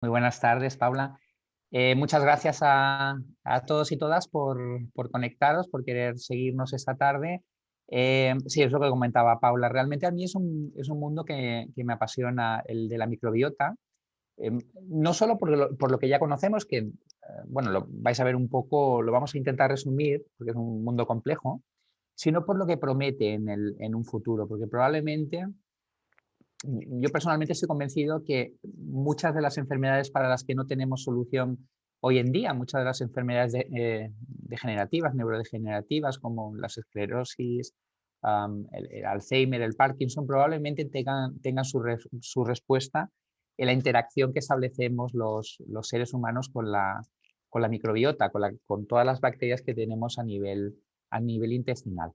Muy buenas tardes, Paula. Muchas gracias a todos y todas por conectaros, por querer seguirnos esta tarde. Sí, es lo que comentaba Paula. Realmente a mí es un mundo que me apasiona, el de la microbiota. No solo por lo que ya conocemos, que bueno, lo vais a ver un poco, lo vamos a intentar resumir, porque es un mundo complejo, sino por lo que promete en un futuro, porque probablemente yo personalmente estoy convencido que muchas de las enfermedades para las que no tenemos solución hoy en día, muchas de las enfermedades degenerativas, neurodegenerativas, como las esclerosis, el Alzheimer, el Parkinson, probablemente tengan su respuesta en la interacción que establecemos los seres humanos con la microbiota, con todas las bacterias que tenemos a nivel intestinal.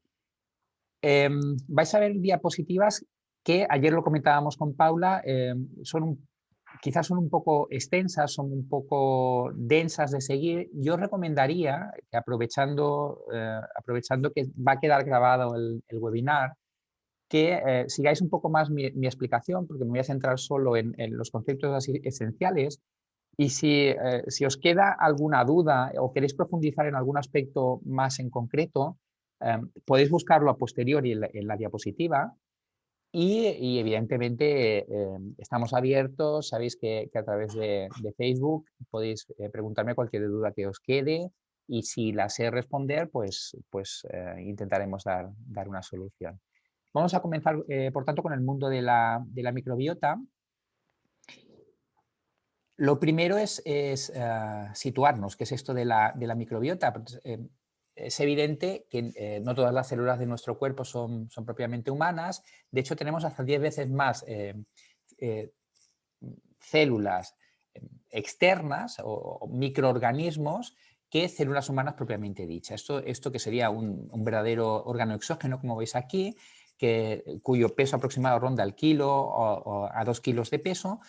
Vais a ver diapositivas que ayer lo comentábamos con Paula, quizás son un poco extensas, son un poco densas de seguir. Yo recomendaría, que aprovechando que va a quedar grabado el webinar, que sigáis un poco más mi explicación, porque me voy a centrar solo en los conceptos así esenciales. Y si os queda alguna duda o queréis profundizar en algún aspecto más en concreto, podéis buscarlo a posteriori en la diapositiva y evidentemente estamos abiertos. Sabéis que a través de Facebook podéis preguntarme cualquier duda que os quede y si la sé responder, pues intentaremos dar una solución. Vamos a comenzar, por tanto, con el mundo de la microbiota. Lo primero es situarnos, qué es esto de la microbiota. Pues, es evidente que no todas las células de nuestro cuerpo son propiamente humanas. De hecho, tenemos hasta 10 veces más eh, células externas o microorganismos que células humanas propiamente dichas. Esto que sería un verdadero órgano exógeno, como veis aquí, cuyo peso aproximado ronda el kilo o a 2 kilos de peso,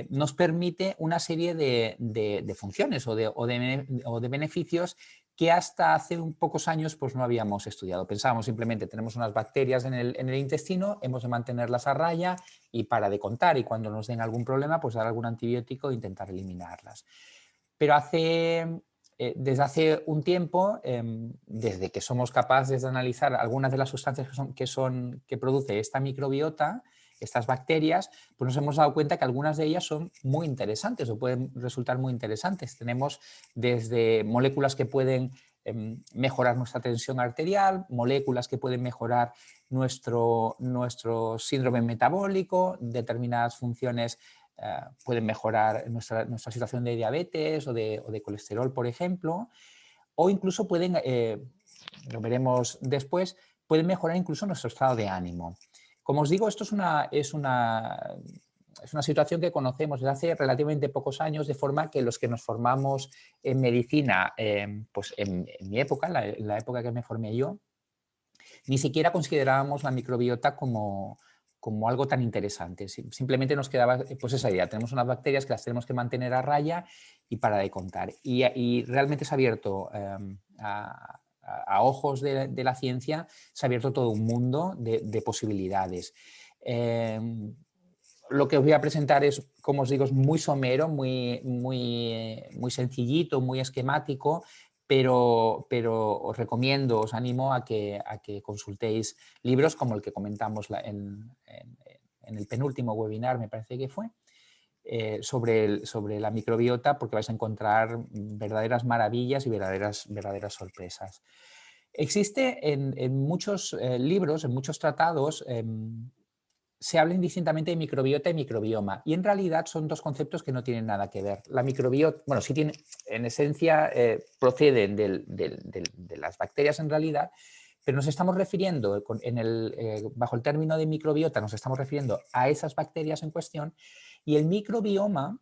nos permite una serie de funciones o de beneficios que hasta hace pocos años pues, no habíamos estudiado. Pensábamos simplemente, tenemos unas bacterias en el intestino, hemos de mantenerlas a raya y para de contar, y cuando nos den algún problema, pues dar algún antibiótico e intentar eliminarlas. Pero desde hace un tiempo, desde que somos capaces de analizar algunas de las sustancias que produce esta microbiota, estas bacterias, pues nos hemos dado cuenta que algunas de ellas son muy interesantes o pueden resultar muy interesantes. Tenemos desde moléculas que pueden mejorar nuestra tensión arterial, moléculas que pueden mejorar nuestro síndrome metabólico, determinadas funciones pueden mejorar nuestra situación de diabetes o de colesterol, por ejemplo, o incluso pueden, lo veremos después, pueden mejorar incluso nuestro estado de ánimo. Como os digo, esto es una situación que conocemos desde hace relativamente pocos años, de forma que los que nos formamos en medicina, pues en mi época, en la época que me formé yo, ni siquiera considerábamos la microbiota como algo tan interesante. Simplemente nos quedaba pues esa idea. Tenemos unas bacterias que las tenemos que mantener a raya y para de contar. Y realmente se ha abierto a ojos de la ciencia, se ha abierto todo un mundo de posibilidades. Lo que os voy a presentar es, como os digo, es muy somero, muy sencillito, muy esquemático, pero os recomiendo, os animo a que consultéis libros como el que comentamos en el penúltimo webinar, me parece que fue, sobre la microbiota, porque vais a encontrar verdaderas maravillas y verdaderas sorpresas. Existe en muchos libros, en muchos tratados, se habla indistintamente de microbiota y microbioma, y en realidad son dos conceptos que no tienen nada que ver. La microbiota, bueno, sí tiene, en esencia proceden de las bacterias en realidad, pero nos estamos refiriendo, bajo el término de microbiota, nos estamos refiriendo a esas bacterias en cuestión, y el microbioma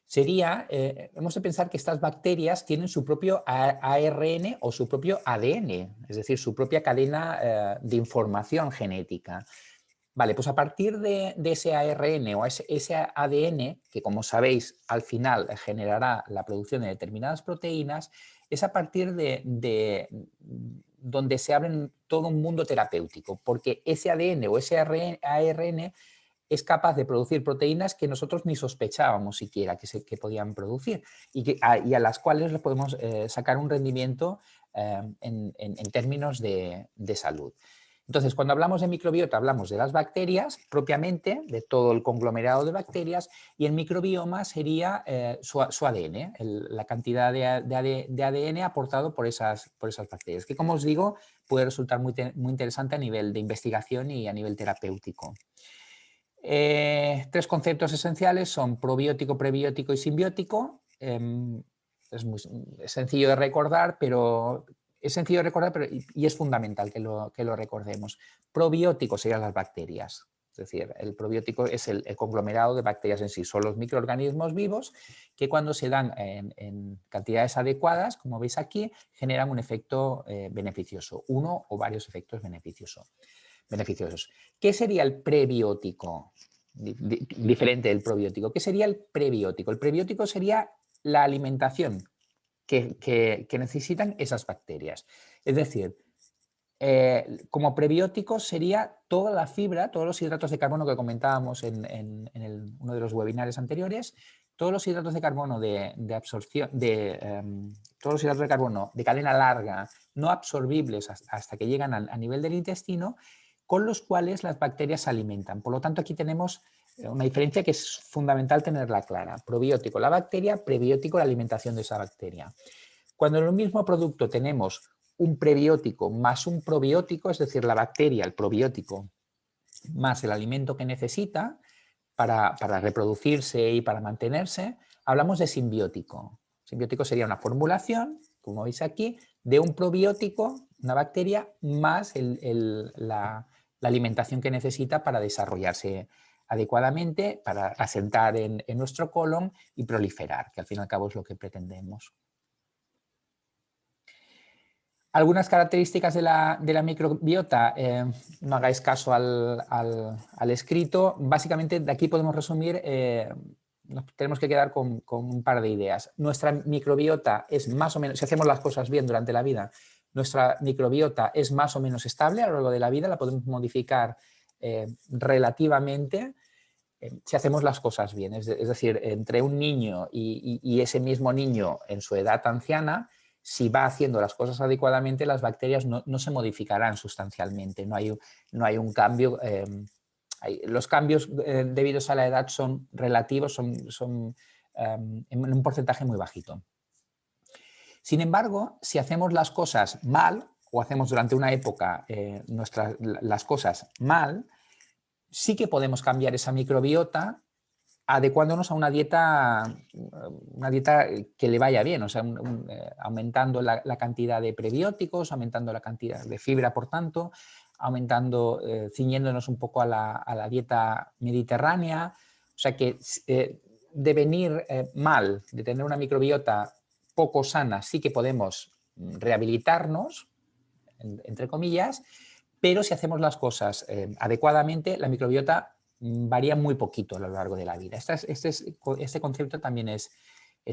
sería, hemos de pensar que estas bacterias tienen su propio ARN o su propio ADN, es decir, su propia cadena de información genética. Vale, pues a partir de ese ARN o ese ADN, que como sabéis al final generará la producción de determinadas proteínas, es a partir de donde se abre todo un mundo terapéutico, porque ese ADN o ese ARN es capaz de producir proteínas que nosotros ni sospechábamos siquiera que podían producir y a las cuales les podemos sacar un rendimiento en términos de salud. Entonces, cuando hablamos de microbiota, hablamos de las bacterias propiamente, de todo el conglomerado de bacterias, y el microbioma sería su ADN, la cantidad de ADN aportado por esas bacterias, que, como os digo, puede resultar muy interesante a nivel de investigación y a nivel terapéutico. Tres conceptos esenciales son probiótico, prebiótico y simbiótico. Es muy sencillo de recordar, pero y es fundamental que lo recordemos. Probiótico serían las bacterias, es decir, el probiótico es el conglomerado de bacterias en sí, son los microorganismos vivos que cuando se dan en cantidades adecuadas, como veis aquí, generan un efecto beneficioso, uno o varios efectos beneficiosos. ¿Qué sería el prebiótico? Diferente del probiótico. ¿Qué sería el prebiótico? El prebiótico sería la alimentación que necesitan esas bacterias. Es decir, como prebiótico sería toda la fibra, todos los hidratos de carbono que comentábamos en uno de los webinarios anteriores, todos los hidratos de carbono de absorción, todos los hidratos de carbono de cadena larga, no absorbibles hasta que llegan a nivel del intestino, con los cuales las bacterias se alimentan. Por lo tanto, aquí tenemos una diferencia que es fundamental tenerla clara. Probiótico la bacteria, prebiótico la alimentación de esa bacteria. Cuando en el mismo producto tenemos un prebiótico más un probiótico, es decir, la bacteria, el probiótico, más el alimento que necesita para reproducirse y para mantenerse, hablamos de simbiótico. Simbiótico sería una formulación, como veis aquí, de un probiótico, una bacteria, más la alimentación que necesita para desarrollarse adecuadamente, para asentar en nuestro colon y proliferar, que al fin y al cabo es lo que pretendemos. Algunas características de la microbiota, no hagáis caso al escrito, básicamente de aquí podemos resumir, nos tenemos que quedar con un par de ideas. Nuestra microbiota es más o menos, si hacemos las cosas bien durante la vida, nuestra microbiota es más o menos estable a lo largo de la vida, la podemos modificar relativamente si hacemos las cosas bien, es decir, entre un niño y ese mismo niño en su edad anciana, si va haciendo las cosas adecuadamente, las bacterias no se modificarán sustancialmente, no hay un cambio. Los cambios debidos a la edad son relativos, son en un porcentaje muy bajito. Sin embargo, si hacemos las cosas mal o hacemos durante una época las cosas mal, sí que podemos cambiar esa microbiota adecuándonos a una dieta que le vaya bien, o sea, aumentando la cantidad de prebióticos, aumentando la cantidad de fibra, por tanto, ciñéndonos un poco a la dieta mediterránea, o sea que de venir mal, de tener una microbiota poco sana, sí que podemos rehabilitarnos, entre comillas, pero si hacemos las cosas adecuadamente, la microbiota varía muy poquito a lo largo de la vida. Este concepto también es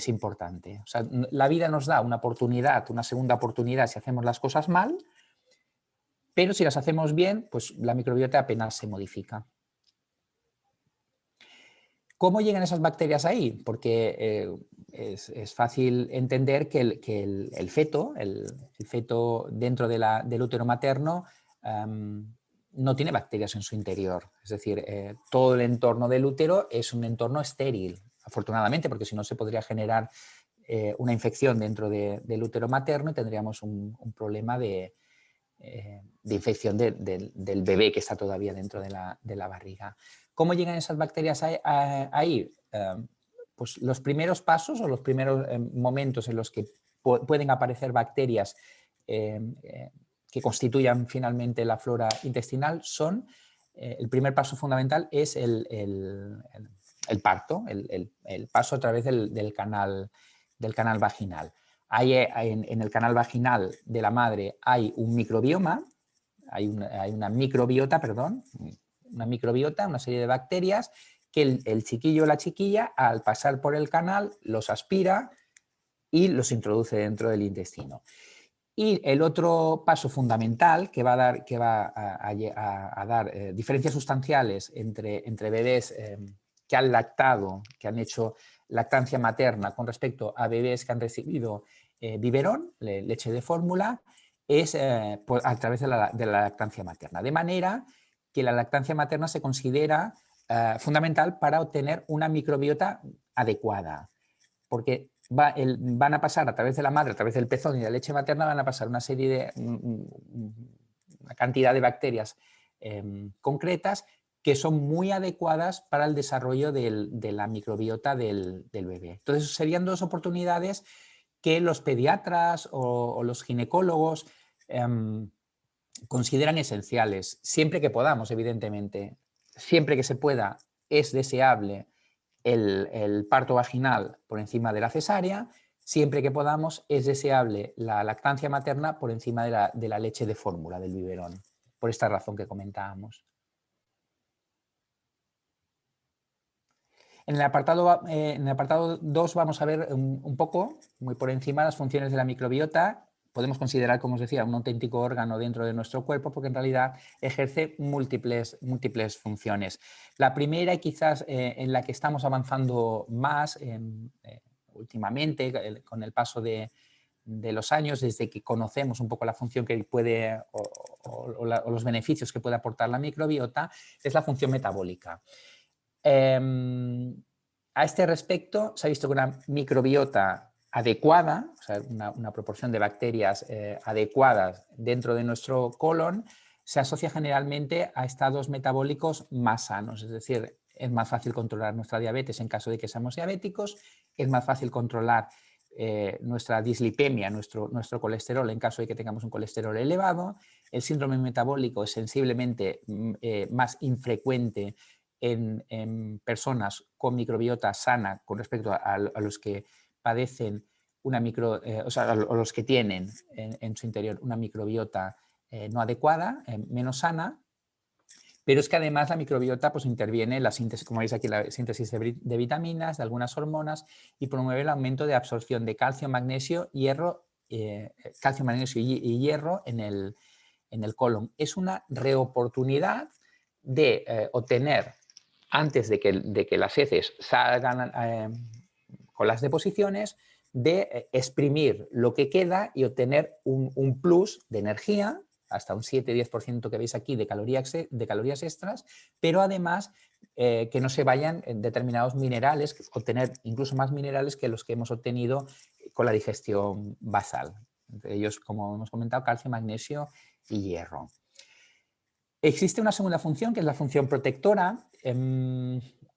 importante. O sea, la vida nos da una oportunidad, una segunda oportunidad si hacemos las cosas mal, pero si las hacemos bien, pues la microbiota apenas se modifica. ¿Cómo llegan esas bacterias ahí? Porque es fácil entender que el feto dentro del útero materno no tiene bacterias en su interior. Es decir, todo el entorno del útero es un entorno estéril, afortunadamente, porque si no se podría generar una infección dentro del útero materno y tendríamos un problema de infección del bebé que está todavía dentro de la barriga. ¿Cómo llegan esas bacterias ahí? Pues los primeros pasos o los primeros momentos en los que pueden aparecer bacterias que constituyan finalmente la flora intestinal son, el primer paso fundamental es el parto, el paso a través del canal vaginal. En el canal vaginal de la madre hay un microbioma, hay una microbiota, una serie de bacterias que el chiquillo o la chiquilla al pasar por el canal los aspira y los introduce dentro del intestino. Y el otro paso fundamental que va a dar diferencias sustanciales entre bebés que han lactado, que han hecho lactancia materna con respecto a bebés que han recibido biberón, leche de fórmula, es a través de la lactancia materna. De manera que la lactancia materna se considera fundamental para obtener una microbiota adecuada, porque van a pasar a través de la madre, a través del pezón y de la leche materna, van a pasar una serie de, una cantidad de bacterias concretas que son muy adecuadas para el desarrollo de la microbiota del bebé. Entonces, serían dos oportunidades que los pediatras o los ginecólogos consideran esenciales, siempre que podamos, evidentemente. Siempre que se pueda, es deseable el parto vaginal por encima de la cesárea. Siempre que podamos, es deseable la lactancia materna por encima de la leche de fórmula, del biberón, por esta razón que comentábamos. En el apartado 2 vamos a ver un poco, muy por encima, las funciones de la microbiota. Podemos considerar, como os decía, un auténtico órgano dentro de nuestro cuerpo porque en realidad ejerce múltiples funciones. La primera y quizás en la que estamos avanzando más últimamente, con el paso de los años, desde que conocemos un poco la función que puede o los beneficios que puede aportar la microbiota, es la función metabólica. A este respecto, se ha visto que una microbiota adecuada, o sea, una proporción de bacterias adecuadas dentro de nuestro colon, se asocia generalmente a estados metabólicos más sanos, es decir, es más fácil controlar nuestra diabetes en caso de que seamos diabéticos, es más fácil controlar nuestra dislipemia, nuestro colesterol en caso de que tengamos un colesterol elevado, el síndrome metabólico es sensiblemente más infrecuente en personas con microbiota sana con respecto a los que padecen una o sea, a los que tienen en su interior una microbiota no adecuada, menos sana, pero es que además la microbiota pues, interviene en la síntesis, como veis aquí, la síntesis de vitaminas, de algunas hormonas y promueve el aumento de absorción de calcio, magnesio, hierro, calcio, magnesio y hierro en el colon. Es una reoportunidad de obtener, antes de que las heces salgan con las deposiciones, de exprimir lo que queda y obtener un plus de energía, hasta un 7-10% que veis aquí de calorías extras, pero además que no se vayan determinados minerales, obtener incluso más minerales que los que hemos obtenido con la digestión basal. Entre ellos, como hemos comentado, calcio, magnesio y hierro. Existe una segunda función, que es la función protectora.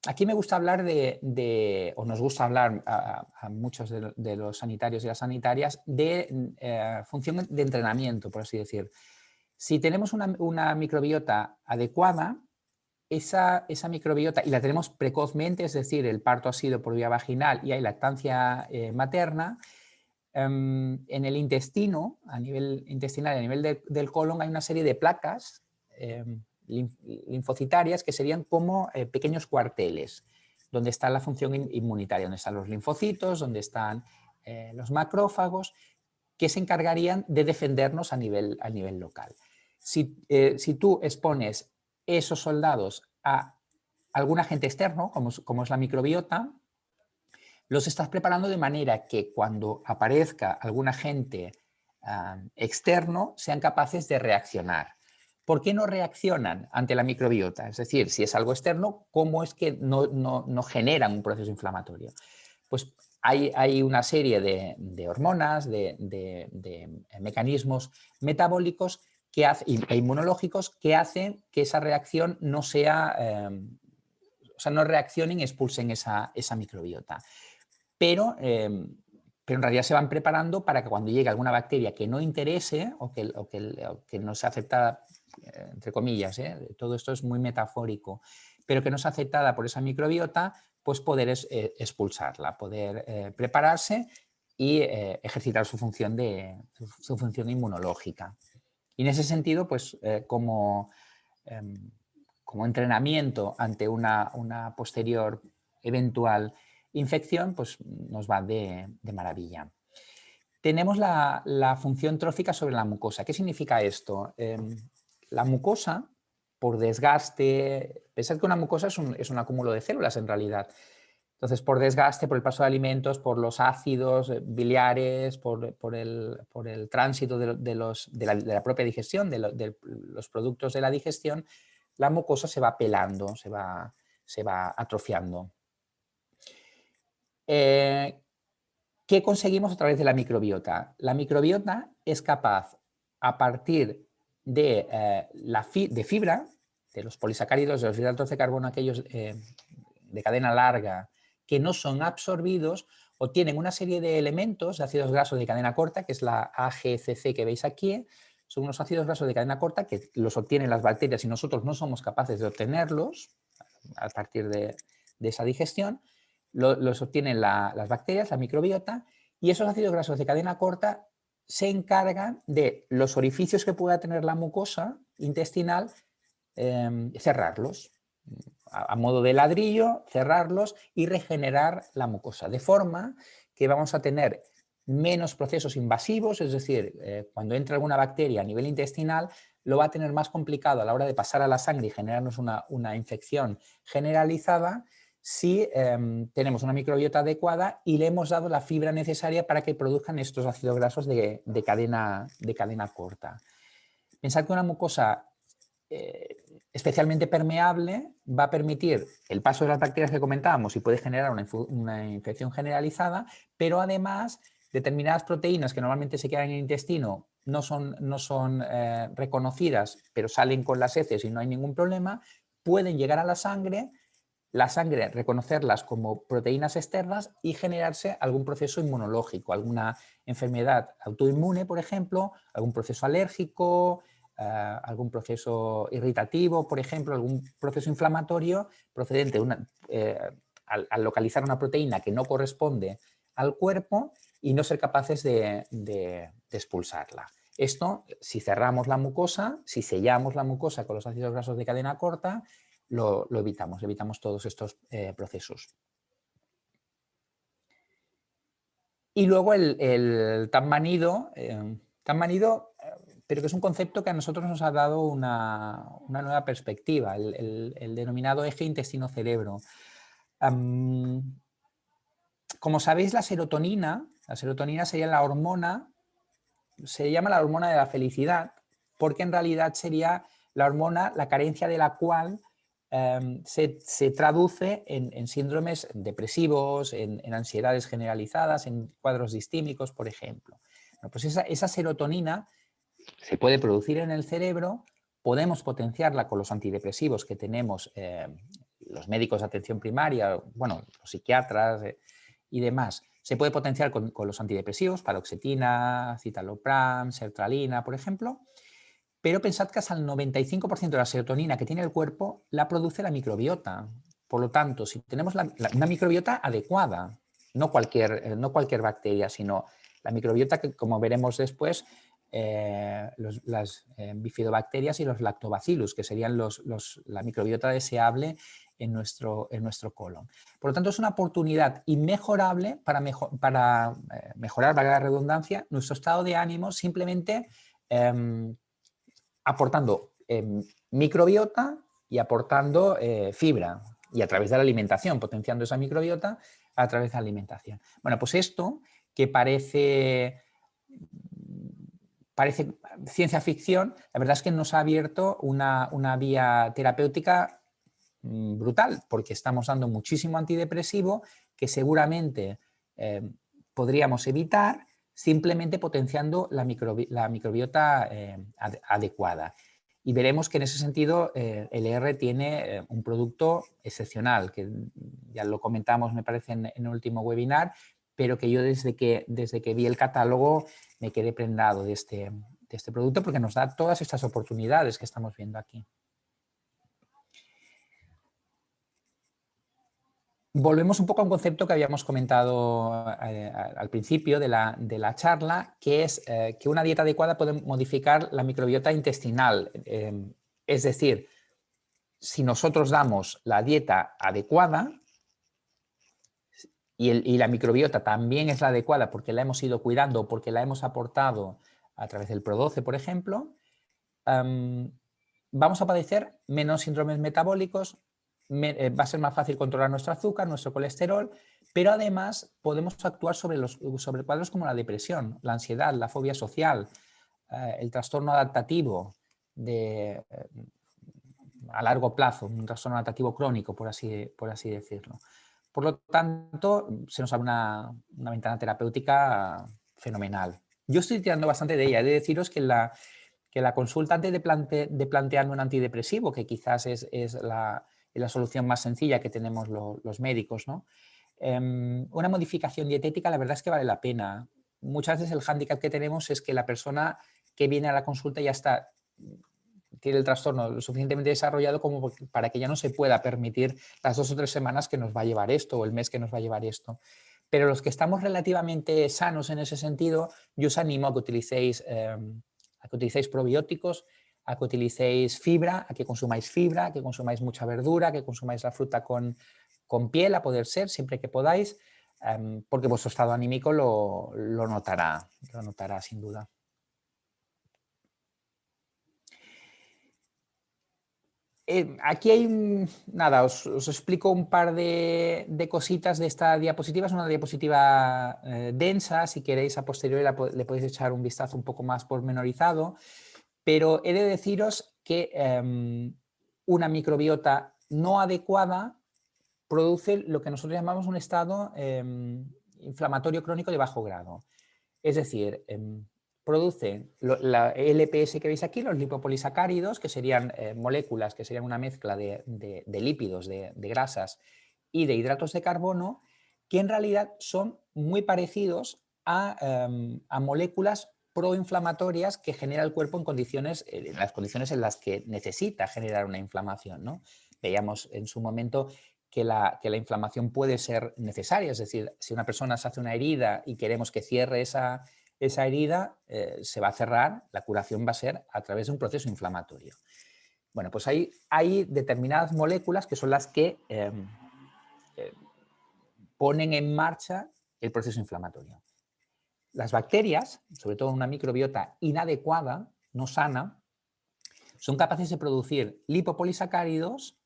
Aquí me gusta hablar o nos gusta hablar a muchos de los sanitarios y las sanitarias, de función de entrenamiento, por así decir. Si tenemos una microbiota adecuada, esa microbiota, y la tenemos precozmente, es decir, el parto ha sido por vía vaginal y hay lactancia materna, en el intestino, a nivel intestinal, a nivel del colon, hay una serie de placas linfocitarias que serían como pequeños cuarteles, donde está la función inmunitaria, donde están los linfocitos, donde están los macrófagos, que se encargarían de defendernos a nivel local. Si tú expones esos soldados a algún agente externo, como es la microbiota, los estás preparando de manera que cuando aparezca algún agente externo sean capaces de reaccionar. ¿Por qué no reaccionan ante la microbiota? Es decir, si es algo externo, ¿cómo es que no generan un proceso inflamatorio? Pues hay una serie de hormonas, de mecanismos metabólicos e inmunológicos que hacen que esa reacción no sea, o sea, no reaccionen y expulsen esa microbiota. Pero en realidad se van preparando para que cuando llegue alguna bacteria que no interese o que no sea aceptada, entre comillas, todo esto es muy metafórico, pero que no sea aceptada por esa microbiota, pues poder expulsarla, poder prepararse y ejercitar su función inmunológica. Y en ese sentido, pues como entrenamiento ante una posterior eventual infección, pues nos va de maravilla. tenemos la función trófica sobre la mucosa. ¿Qué significa esto? La mucosa, por desgaste, pensad que una mucosa es un acúmulo de células en realidad. Entonces, por desgaste, por el paso de alimentos, por los ácidos biliares, por el tránsito de la propia digestión, de los productos de la digestión, la mucosa se va pelando, se va atrofiando. ¿Qué conseguimos a través de la microbiota? La microbiota es capaz, a partir de fibra, de los polisacáridos, de los hidratos de carbono, aquellos de cadena larga, que no son absorbidos, o tienen una serie de elementos de ácidos grasos de cadena corta, que es la AGCC que veis aquí. Son unos ácidos grasos de cadena corta que los obtienen las bacterias y nosotros no somos capaces de obtenerlos a partir de esa digestión. Los obtienen las bacterias, la microbiota, y esos ácidos grasos de cadena corta se encargan de los orificios que pueda tener la mucosa intestinal, cerrarlos. A modo de ladrillo, cerrarlos y regenerar la mucosa, de forma que vamos a tener menos procesos invasivos, es decir, cuando entra alguna bacteria a nivel intestinal, lo va a tener más complicado a la hora de pasar a la sangre y generarnos una infección generalizada si tenemos una microbiota adecuada y le hemos dado la fibra necesaria para que produzcan estos ácidos grasos de cadena corta. Pensad que una mucosa especialmente permeable va a permitir el paso de las bacterias que comentábamos y puede generar una infección generalizada, pero además determinadas proteínas que normalmente se quedan en el intestino no son reconocidas, pero salen con las heces y no hay ningún problema, pueden llegar a la sangre reconocerlas como proteínas externas y generarse algún proceso inmunológico, alguna enfermedad autoinmune, por ejemplo, algún proceso alérgico, algún proceso irritativo, por ejemplo, algún proceso inflamatorio procedente al localizar una proteína que no corresponde al cuerpo y no ser capaces de expulsarla. Esto, si cerramos la mucosa, si sellamos la mucosa con los ácidos grasos de cadena corta, lo evitamos todos estos procesos. Y luego el tan manido, pero que es un concepto que a nosotros nos ha dado una nueva perspectiva, el denominado eje intestino-cerebro. Como sabéis, la serotonina sería la hormona, se llama la hormona de la felicidad, porque en realidad sería la hormona, la carencia de la cual se traduce en síndromes depresivos, en ansiedades generalizadas, en cuadros distímicos, por ejemplo. Bueno, pues esa serotonina se puede producir en el cerebro, podemos potenciarla con los antidepresivos que tenemos los médicos de atención primaria, bueno, los psiquiatras y demás. Se puede potenciar con los antidepresivos, paroxetina, citalopram, sertralina, por ejemplo, pero pensad que hasta el 95% de la serotonina que tiene el cuerpo la produce la microbiota. Por lo tanto, si tenemos una microbiota adecuada, no cualquier bacteria, sino la microbiota que, como veremos después, las bifidobacterias y los lactobacillus, que serían la microbiota deseable en nuestro colon. Por lo tanto, es una oportunidad inmejorable para mejorar, valga la redundancia, nuestro estado de ánimo simplemente aportando microbiota y aportando fibra, y a través de la alimentación, potenciando esa microbiota a través de la alimentación. Bueno, pues esto que parece ciencia ficción, la verdad es que nos ha abierto una vía terapéutica brutal, porque estamos dando muchísimo antidepresivo que seguramente podríamos evitar simplemente potenciando la microbiota adecuada. Y veremos que en ese sentido el ER tiene un producto excepcional, que ya lo comentamos, me parece, en el último webinar, pero que yo desde que vi el catálogo me quedé prendado de este producto porque nos da todas estas oportunidades que estamos viendo aquí. Volvemos un poco a un concepto que habíamos comentado al principio de la charla, que es que una dieta adecuada puede modificar la microbiota intestinal. Es decir, si nosotros damos la dieta adecuada y la microbiota también es la adecuada porque la hemos ido cuidando, porque la hemos aportado a través del Pro12, por ejemplo, vamos a padecer menos síndromes metabólicos, va a ser más fácil controlar nuestro azúcar, nuestro colesterol, pero además podemos actuar sobre cuadros como la depresión, la ansiedad, la fobia social, el trastorno adaptativo a largo plazo, un trastorno adaptativo crónico, por así decirlo. Por lo tanto, se nos abre una ventana terapéutica fenomenal. Yo estoy tirando bastante de ella. He de deciros que la consulta antes de plantearme un antidepresivo, que quizás es la solución más sencilla que tenemos los médicos, ¿no? Una modificación dietética, la verdad es que vale la pena. Muchas veces el hándicap que tenemos es que la persona que viene a la consulta ya tiene el trastorno lo suficientemente desarrollado como para que ya no se pueda permitir las 2 o 3 semanas que nos va a llevar esto o el mes que nos va a llevar esto. Pero los que estamos relativamente sanos en ese sentido, yo os animo a que utilicéis probióticos, a que utilicéis fibra, a que consumáis mucha verdura, a que consumáis la fruta con piel, a poder ser, siempre que podáis, porque vuestro estado anímico lo notará sin duda. Aquí hay, nada, os explico un par de cositas de esta diapositiva. Es una diapositiva densa, si queréis a posteriori le podéis echar un vistazo un poco más pormenorizado, pero he de deciros que una microbiota no adecuada produce lo que nosotros llamamos un estado inflamatorio crónico de bajo grado. Es decir, produce la LPS que veis aquí, los lipopolisacáridos, que serían moléculas, que serían una mezcla de lípidos, de grasas y de hidratos de carbono, que en realidad son muy parecidos a moléculas proinflamatorias que genera el cuerpo en las condiciones en las que necesita generar una inflamación, ¿no? Veíamos en su momento que la inflamación puede ser necesaria, es decir, si una persona se hace una herida y queremos que cierre esa herida, se va a cerrar, la curación va a ser a través de un proceso inflamatorio. Bueno, pues hay determinadas moléculas que son las que ponen en marcha el proceso inflamatorio. Las bacterias, sobre todo una microbiota inadecuada, no sana, son capaces de producir lipopolisacáridos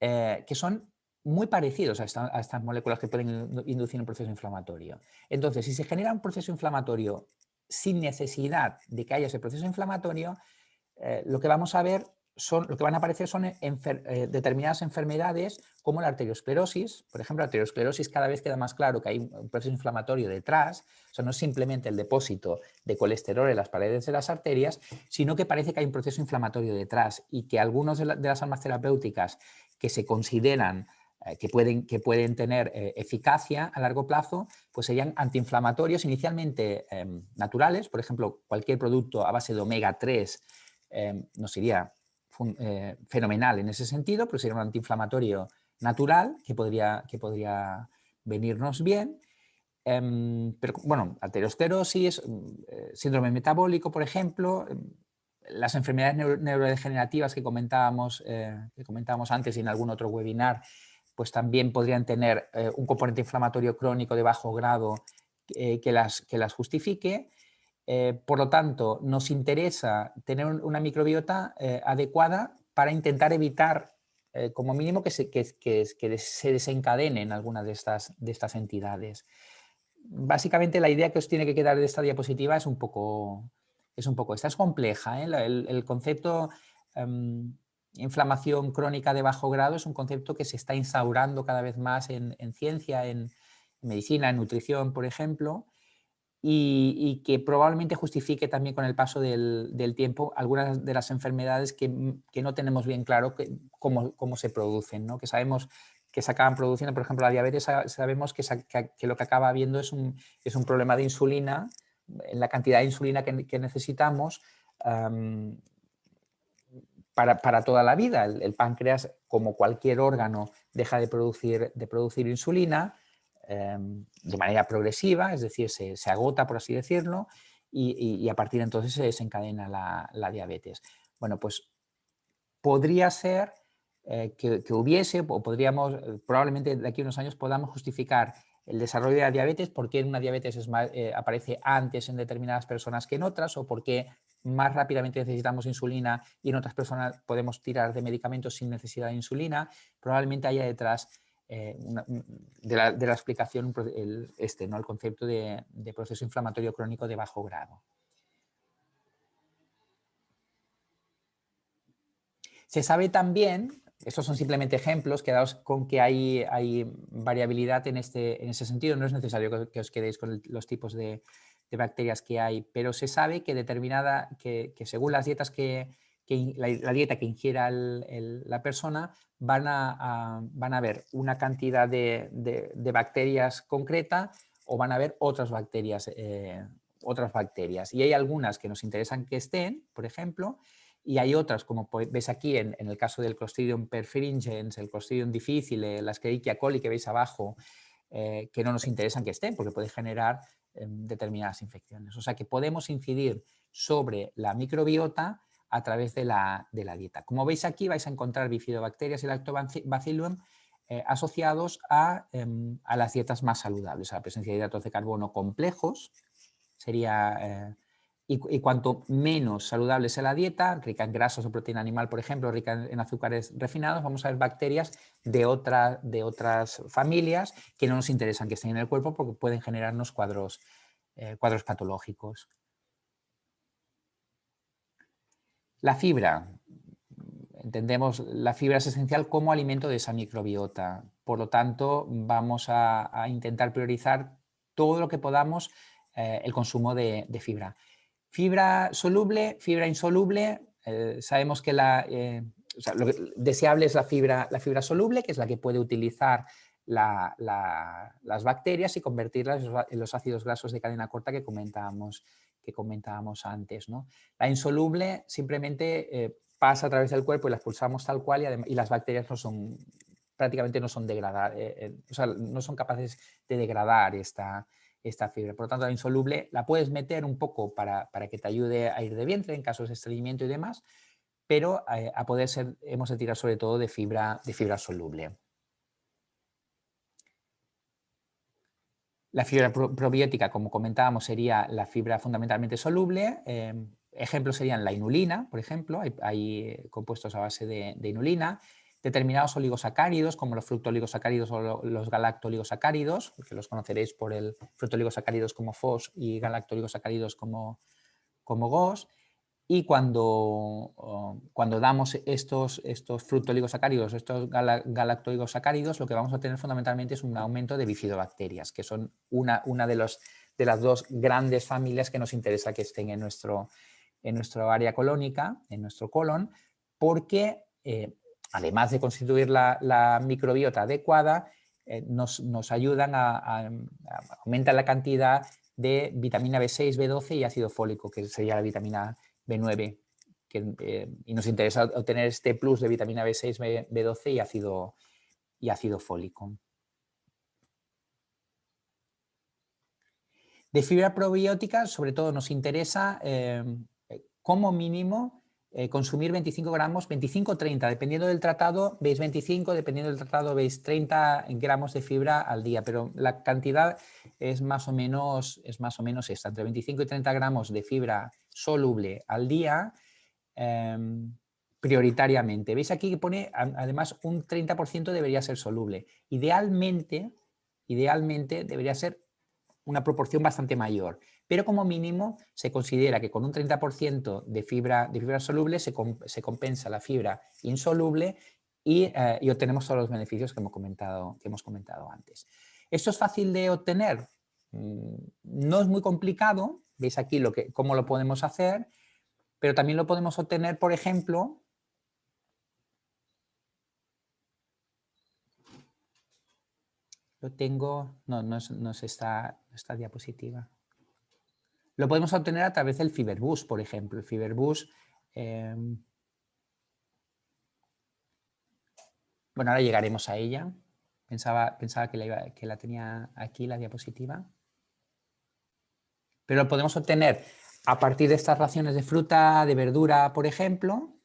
que son muy parecidos a estas moléculas que pueden inducir un proceso inflamatorio. Entonces, si se genera un proceso inflamatorio sin necesidad de que haya ese proceso inflamatorio, lo que vamos a ver lo que van a aparecer son determinadas enfermedades como la arteriosclerosis. Por ejemplo, la arteriosclerosis cada vez queda más claro que hay un proceso inflamatorio detrás. Eso no es simplemente el depósito de colesterol en las paredes de las arterias, sino que parece que hay un proceso inflamatorio detrás y que algunas de las armas terapéuticas que se consideran que pueden tener eficacia a largo plazo, pues serían antiinflamatorios inicialmente naturales. Por ejemplo, cualquier producto a base de omega 3 nos iría fenomenal en ese sentido, pero sería un antiinflamatorio natural que podría venirnos bien. Pero bueno, arteriosclerosis, síndrome metabólico, por ejemplo, las enfermedades neurodegenerativas que comentábamos antes y en algún otro webinar, pues también podrían tener un componente inflamatorio crónico de bajo grado que las justifique. Por lo tanto, nos interesa tener una microbiota adecuada para intentar evitar, como mínimo, que se desencadenen algunas de estas entidades. Básicamente, la idea que os tiene que quedar de esta diapositiva es un poco esta. Es compleja, ¿eh? El concepto inflamación crónica de bajo grado es un concepto que se está instaurando cada vez más en ciencia, en medicina, en nutrición, por ejemplo, y que probablemente justifique también con el paso del tiempo algunas de las enfermedades que no tenemos bien claro cómo se producen, ¿no? Que sabemos que se acaban produciendo. Por ejemplo, la diabetes sabemos que lo que acaba habiendo es un problema de insulina, en la cantidad de insulina que necesitamos para toda la vida. El páncreas, como cualquier órgano, deja de producir insulina de manera progresiva, es decir, se agota, por así decirlo, y a partir de entonces se desencadena la diabetes. Bueno, pues podría ser que hubiese, o podríamos, probablemente de aquí a unos años podamos justificar el desarrollo de la diabetes, por qué una diabetes aparece antes en determinadas personas que en otras, o por qué más rápidamente necesitamos insulina y en otras personas podemos tirar de medicamentos sin necesidad de insulina. Probablemente haya detrás de la explicación ¿no? El concepto de proceso inflamatorio crónico de bajo grado. Se sabe también, estos son simplemente ejemplos, quedaos con que hay variabilidad en ese sentido, no es necesario que os quedéis con los tipos de bacterias que hay, pero se sabe que que según las dietas la dieta que ingiera la persona, van a haber una cantidad de bacterias concreta o van a haber otras bacterias. Y hay algunas que nos interesan que estén, por ejemplo, y hay otras, como ves aquí en el caso del Clostridium perfringens, el Clostridium difficile, la Escherichia coli que veis abajo, que no nos interesan que estén porque puede generar determinadas infecciones. O sea que podemos incidir sobre la microbiota a través de la dieta. Como veis aquí vais a encontrar bifidobacterias y lactobacillum asociados a las dietas más saludables, a la presencia de hidratos de carbono complejos, sería... Y cuanto menos saludable sea la dieta, rica en grasas o proteína animal, por ejemplo, rica en azúcares refinados, vamos a ver bacterias de otras familias que no nos interesan que estén en el cuerpo porque pueden generarnos cuadros patológicos. La fibra. Entendemos la fibra es esencial como alimento de esa microbiota. Por lo tanto, vamos a intentar priorizar todo lo que podamos el consumo de fibra. Fibra soluble, fibra insoluble, sabemos que lo deseable es la fibra soluble, que es la que puede utilizar las bacterias y convertirlas en los ácidos grasos de cadena corta que comentábamos antes, ¿no? La insoluble simplemente pasa a través del cuerpo y la expulsamos tal cual y las bacterias prácticamente no son no son capaces de degradar esta fibra. Por lo tanto, la insoluble la puedes meter un poco para que te ayude a ir de vientre en casos de estreñimiento y demás, pero a poder ser hemos de tirar sobre todo de fibra soluble. La fibra probiótica, como comentábamos, sería la fibra fundamentalmente soluble. Ejemplos serían la inulina, por ejemplo, hay compuestos a base de inulina, determinados oligosacáridos, como los fructooligosacáridos o los galactoligosacáridos, que los conoceréis por el fructooligosacáridos como FOS y galactoligosacáridos como GOS. Y cuando damos estos fructooligosacáridos, estos galactoligosacáridos, lo que vamos a tener fundamentalmente es un aumento de bifidobacterias, que son una de las dos grandes familias que nos interesa que estén en nuestro área colónica, en nuestro colon, porque además de constituir la microbiota adecuada, nos ayudan a aumentar la cantidad de vitamina B6, B12 y ácido fólico, que sería la vitamina B9, y nos interesa obtener este plus de vitamina B6, B12 y ácido fólico. De fibra probiótica, sobre todo nos interesa como mínimo consumir 25 gramos, 25-30, dependiendo del tratado veis 25, dependiendo del tratado veis 30 gramos de fibra al día, pero la cantidad es más o menos esta, entre 25 y 30 gramos de fibra soluble al día prioritariamente. Veis aquí que pone, además, un 30% debería ser soluble. Idealmente debería ser una proporción bastante mayor, pero como mínimo se considera que con un 30% de fibra soluble se compensa la fibra insoluble y obtenemos todos los beneficios que hemos comentado antes. ¿Esto es fácil de obtener? No es muy complicado, veis aquí cómo lo podemos hacer, pero también lo podemos obtener, por ejemplo, no es esta diapositiva. Lo podemos obtener a través del Fiberbus, por ejemplo. El Fiberbus, bueno, ahora llegaremos a ella. Pensaba que la tenía aquí, la diapositiva. Pero lo podemos obtener a partir de estas raciones de fruta, de verdura, por ejemplo.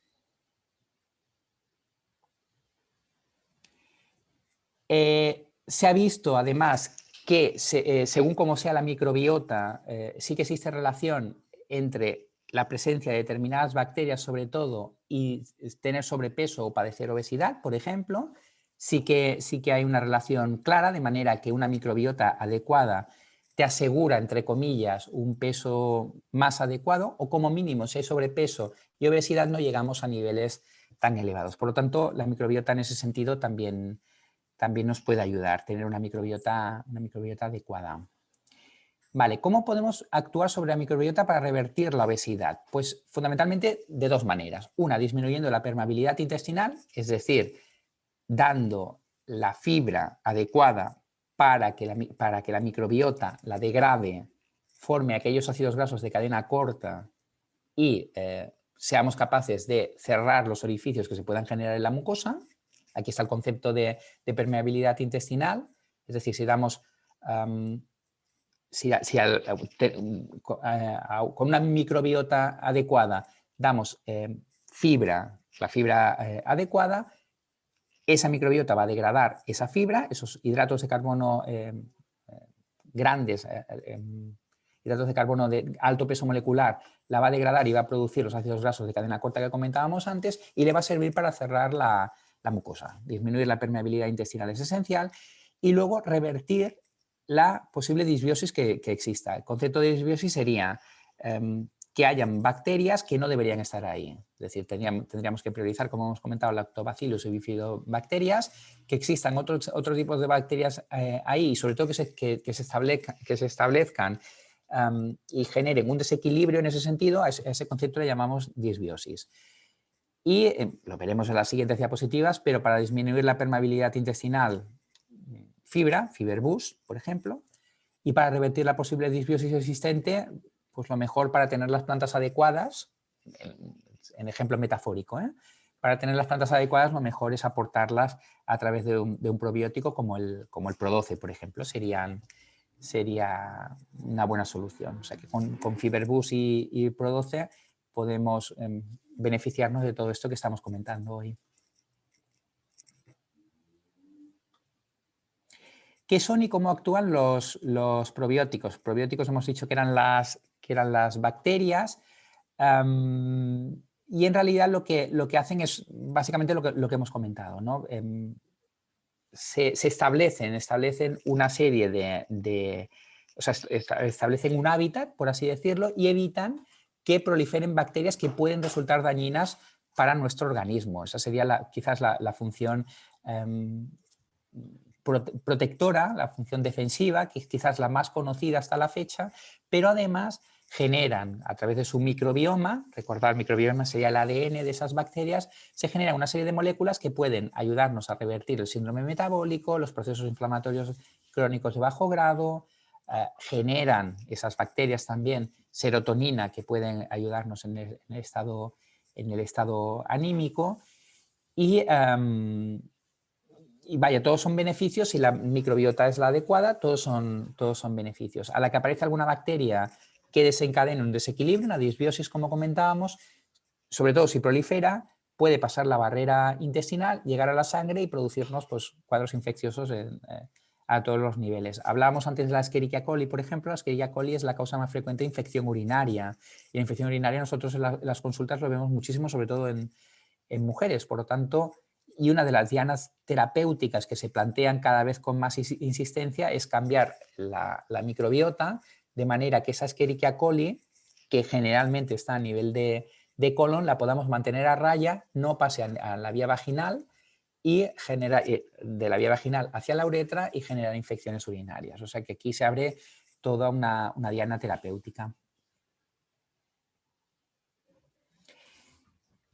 Se ha visto, además, que según cómo sea la microbiota, sí que existe relación entre la presencia de determinadas bacterias, sobre todo, y tener sobrepeso o padecer obesidad, por ejemplo, sí que hay una relación clara, de manera que una microbiota adecuada te asegura, entre comillas, un peso más adecuado, o como mínimo, si hay sobrepeso y obesidad, no llegamos a niveles tan elevados. Por lo tanto, la microbiota en ese sentido también nos puede ayudar, tener una microbiota adecuada. Vale, ¿cómo podemos actuar sobre la microbiota para revertir la obesidad? Pues fundamentalmente de dos maneras. Una, disminuyendo la permeabilidad intestinal, es decir, dando la fibra adecuada para que la microbiota la degrade, forme aquellos ácidos grasos de cadena corta y seamos capaces de cerrar los orificios que se puedan generar en la mucosa. Aquí está el concepto de permeabilidad intestinal, es decir, si damos... con una microbiota adecuada damos la fibra adecuada, esa microbiota va a degradar esa fibra, esos hidratos de carbono grandes, hidratos de carbono de alto peso molecular, la va a degradar y va a producir los ácidos grasos de cadena corta que comentábamos antes, y le va a servir para cerrar la mucosa. Disminuir la permeabilidad intestinal es esencial, y luego revertir la posible disbiosis que exista. El concepto de disbiosis sería que hayan bacterias que no deberían estar ahí. Es decir, tendríamos que priorizar, como hemos comentado, lactobacillus y bifidobacterias, que existan otros tipos de bacterias ahí, y sobre todo que se establezcan y generen un desequilibrio en ese sentido. A ese concepto le llamamos disbiosis. Y lo veremos en las siguientes diapositivas, pero para disminuir la permeabilidad intestinal, Fiberbus, por ejemplo, y para revertir la posible disbiosis existente, pues lo mejor para tener las plantas adecuadas, en ejemplo metafórico, para tener las plantas adecuadas lo mejor es aportarlas a través de un probiótico como el Pro12, por ejemplo, sería una buena solución. O sea que con Fiberbus y Pro12 podemos beneficiarnos de todo esto que estamos comentando hoy. ¿Qué son y cómo actúan los probióticos? Probióticos hemos dicho que eran las bacterias, y en realidad lo que hacen es básicamente lo que hemos comentado, ¿no? Se establecen una serie o sea, establecen un hábitat, por así decirlo, y evitan que proliferen bacterias que pueden resultar dañinas para nuestro organismo. Esa sería quizás la función protectora, la función defensiva, que es quizás la más conocida hasta la fecha, pero además generan a través de su microbioma, recordar, el microbioma sería el ADN de esas bacterias, se genera una serie de moléculas que pueden ayudarnos a revertir el síndrome metabólico, los procesos inflamatorios crónicos de bajo grado, generan esas bacterias también serotonina que pueden ayudarnos en el estado anímico, y vaya, todos son beneficios. Si la microbiota es la adecuada, todos son beneficios. A la que aparece alguna bacteria que desencadene un desequilibrio, una disbiosis, como comentábamos, sobre todo si prolifera, puede pasar la barrera intestinal, llegar a la sangre y producirnos pues, cuadros infecciosos a todos los niveles. Hablábamos antes de la Escherichia coli, por ejemplo. La Escherichia coli es la causa más frecuente de infección urinaria. Y la infección urinaria nosotros en las consultas lo vemos muchísimo, sobre todo en mujeres. Por lo tanto, y una de las dianas terapéuticas que se plantean cada vez con más insistencia es cambiar la microbiota de manera que esa Escherichia coli, que generalmente está a nivel de colon, la podamos mantener a raya, no pase a la vía vaginal y genera de la vía vaginal hacia la uretra y generar infecciones urinarias. O sea que aquí se abre toda una diana terapéutica.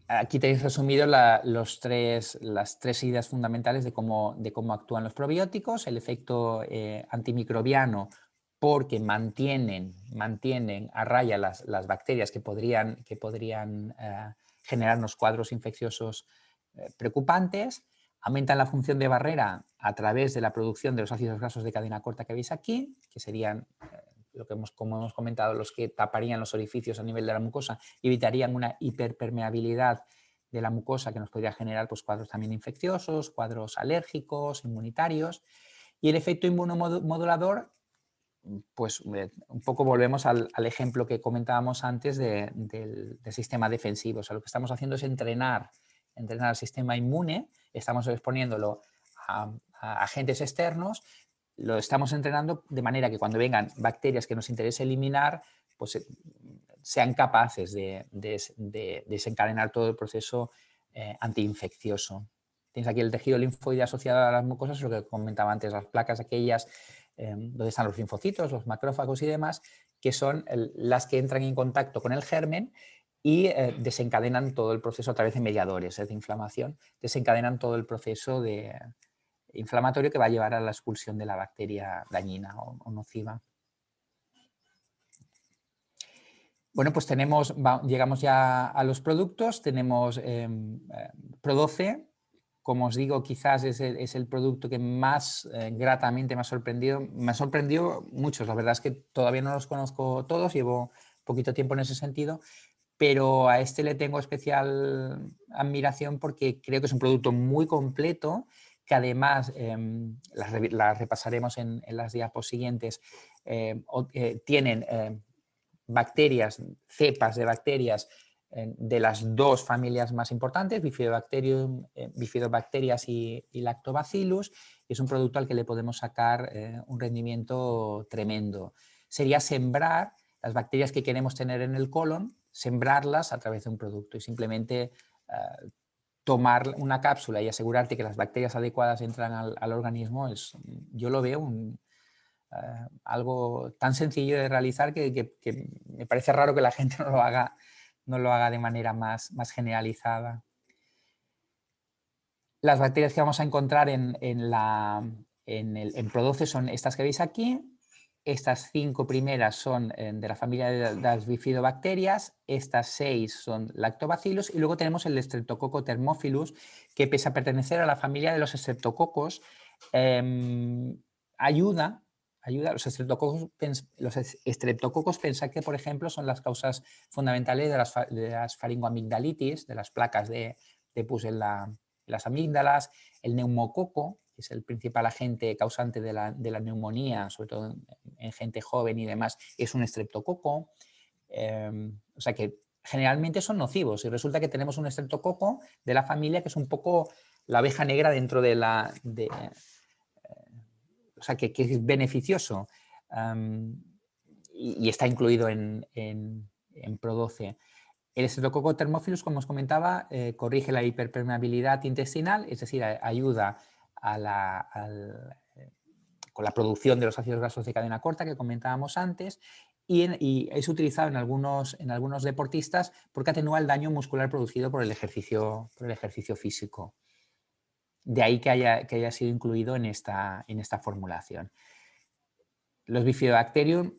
Aquí tenéis resumido las tres ideas fundamentales de cómo actúan los probióticos: el efecto antimicrobiano, porque mantienen a raya las bacterias que podrían generarnos cuadros infecciosos preocupantes; aumentan la función de barrera a través de la producción de los ácidos grasos de cadena corta que veis aquí, que serían como hemos comentado, los que taparían los orificios a nivel de la mucosa y evitarían una hiperpermeabilidad de la mucosa que nos podría generar pues, cuadros también infecciosos, cuadros alérgicos, inmunitarios. Y el efecto inmunomodulador, pues un poco volvemos al ejemplo que comentábamos antes del sistema defensivo. O sea, lo que estamos haciendo es entrenar al sistema inmune, estamos exponiéndolo a agentes externos, lo estamos entrenando de manera que cuando vengan bacterias que nos interese eliminar, pues sean capaces de desencadenar todo el proceso antiinfeccioso. Tienes aquí el tejido linfoide asociado a las mucosas, lo que comentaba antes, las placas aquellas donde están los linfocitos, los macrófagos y demás, que son las que entran en contacto con el germen y desencadenan todo el proceso a través de mediadores de inflamación, desencadenan todo el proceso inflamatorio que va a llevar a la expulsión de la bacteria dañina o nociva. Bueno, pues llegamos ya a los productos, tenemos Pro12, como os digo, quizás es el producto que más gratamente me ha sorprendido. Me ha sorprendido muchos, la verdad es que todavía no los conozco todos, llevo poquito tiempo en ese sentido, pero a este le tengo especial admiración porque creo que es un producto muy completo, que además, las repasaremos en las diapos siguientes, tienen bacterias, cepas de bacterias de las dos familias más importantes, Bifidobacterias y Lactobacillus, y es un producto al que le podemos sacar un rendimiento tremendo. Sería sembrar las bacterias que queremos tener en el colon, sembrarlas a través de un producto y simplemente tomar una cápsula y asegurarte que las bacterias adecuadas entran al organismo, yo lo veo algo tan sencillo de realizar que me parece raro que la gente no lo haga de manera más generalizada. Las bacterias que vamos a encontrar en Pro12 son estas que veis aquí. Estas 5 primeras son de la familia de las bifidobacterias, estas 6 son lactobacillus y luego tenemos el Streptococcus thermophilus, que pese a pertenecer a la familia de los streptococos, ayuda los streptococos, pensad que, por ejemplo, son las causas fundamentales de las faringoamigdalitis, de las placas de pus en las amígdalas, el neumococo, que es el principal agente causante de la neumonía, sobre todo en gente joven y demás, es un estreptococo. O sea que generalmente son nocivos y resulta que tenemos un estreptococo de la familia que es un poco la oveja negra dentro de o sea, que es beneficioso y está incluido en Pro12. El Streptococcus thermophilus, como os comentaba, corrige la hiperpermeabilidad intestinal, es decir, ayuda con la producción de los ácidos grasos de cadena corta que comentábamos antes y es utilizado en algunos deportistas porque atenúa el daño muscular producido por el ejercicio físico. De ahí que haya sido incluido en esta formulación. Los Bifidobacterium,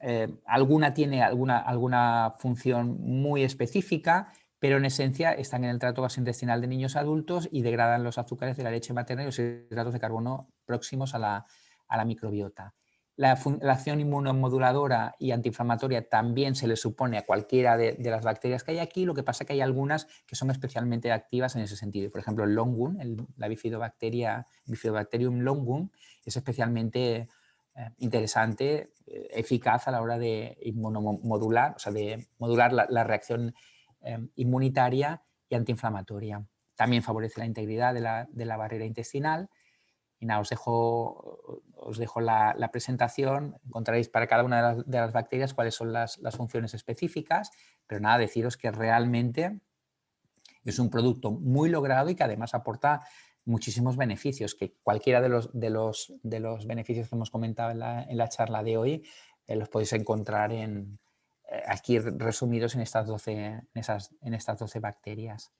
alguna tiene alguna función muy específica, pero en esencia están en el tracto gastrointestinal de niños adultos y degradan los azúcares de la leche materna y los hidratos de carbono próximos a la microbiota. La acción inmunomoduladora y antiinflamatoria también se le supone a cualquiera de las bacterias que hay aquí, lo que pasa es que hay algunas que son especialmente activas en ese sentido. Por ejemplo, el longum, la Bifidobacterium longum, es especialmente interesante, eficaz a la hora de inmunomodular, o sea, de modular la reacción inmunitaria y antiinflamatoria. También favorece la integridad de la barrera intestinal. Y nada, os dejo la presentación, encontraréis para cada una de las bacterias cuáles son las funciones específicas, pero nada, deciros que realmente es un producto muy logrado y que además aporta muchísimos beneficios, que cualquiera de los beneficios que hemos comentado en la charla de hoy los podéis encontrar aquí resumidos en estas 12 bacterias.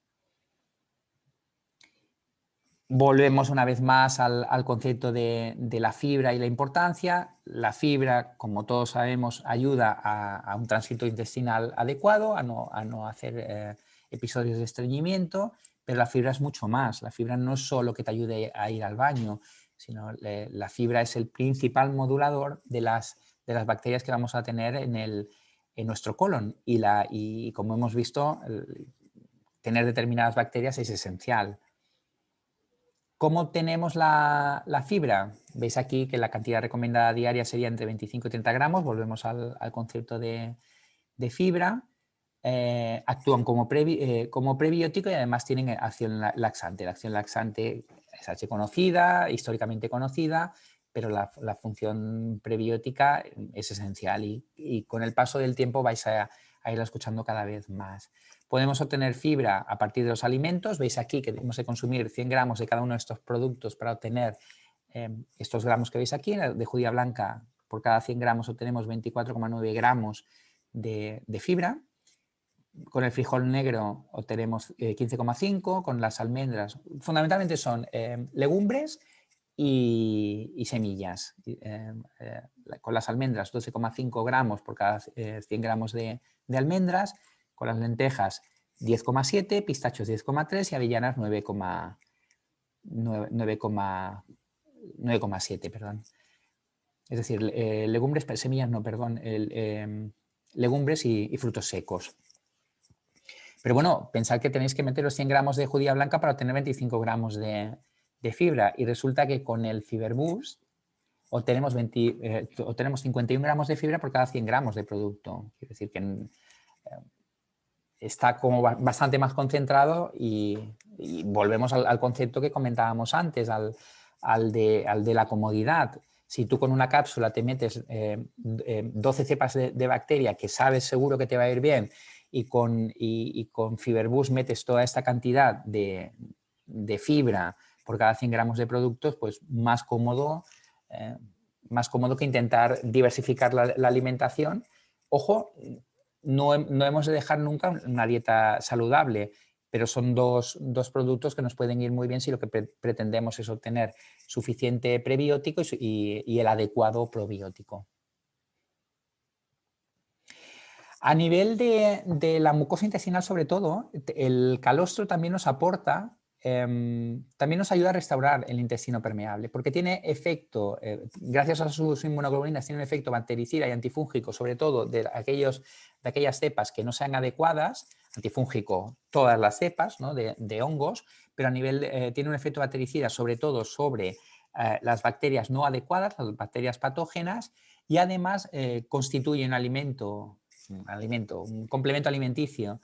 Volvemos una vez más al concepto de la fibra y la importancia. La fibra, como todos sabemos, ayuda a un tránsito intestinal adecuado, a no hacer episodios de estreñimiento, pero la fibra es mucho más. La fibra no es solo que te ayude a ir al baño, sino la fibra es el principal modulador de las bacterias que vamos a tener en nuestro colon. Y como hemos visto, tener determinadas bacterias es esencial. ¿Cómo tenemos la fibra? Veis aquí que la cantidad recomendada diaria sería entre 25 y 30 gramos. Volvemos al concepto de fibra. Actúan como prebiótico y además tienen acción laxante. La acción laxante es archiconocida, históricamente conocida, pero la función prebiótica es esencial y con el paso del tiempo vais a irla escuchando cada vez más. Podemos obtener fibra a partir de los alimentos. Veis aquí que debemos de consumir 100 gramos de cada uno de estos productos para obtener estos gramos que veis aquí. De judía blanca, por cada 100 gramos obtenemos 24,9 gramos de fibra. Con el frijol negro obtenemos 15,5, con las almendras, fundamentalmente son legumbres y semillas. Con las almendras 12,5 gramos por cada 100 gramos de almendras, con las lentejas 10,7, pistachos 10,3 y avellanas 9,7, perdón. Es decir, legumbres, semillas no, perdón, legumbres y frutos secos. Pero bueno, pensad que tenéis que meter los 100 gramos de judía blanca para obtener 25 gramos de fibra y resulta que con el Fiberboost obtenemos 51 gramos de fibra por cada 100 gramos de producto. Quiere decir que está como bastante más concentrado y volvemos al concepto que comentábamos antes, al de la comodidad. Si tú con una cápsula te metes 12 cepas de bacteria que sabes seguro que te va a ir bien y con Fiberboost metes toda esta cantidad de fibra por cada 100 gramos de productos, pues más cómodo que intentar diversificar la alimentación. Ojo, no hemos de dejar nunca una dieta saludable, pero son dos productos que nos pueden ir muy bien si lo que pretendemos es obtener suficiente prebiótico y el adecuado probiótico. A nivel de la mucosa intestinal, sobre todo, el calostro también nos aporta, también nos ayuda a restaurar el intestino permeable, porque tiene efecto, gracias a sus inmunoglobulinas, tiene un efecto bactericida y antifúngico, sobre todo de aquellas cepas que no sean adecuadas, antifúngico todas las cepas, ¿no? de hongos, pero a nivel, tiene un efecto bactericida sobre todo sobre las bacterias no adecuadas, las bacterias patógenas, y además constituye un complemento alimenticio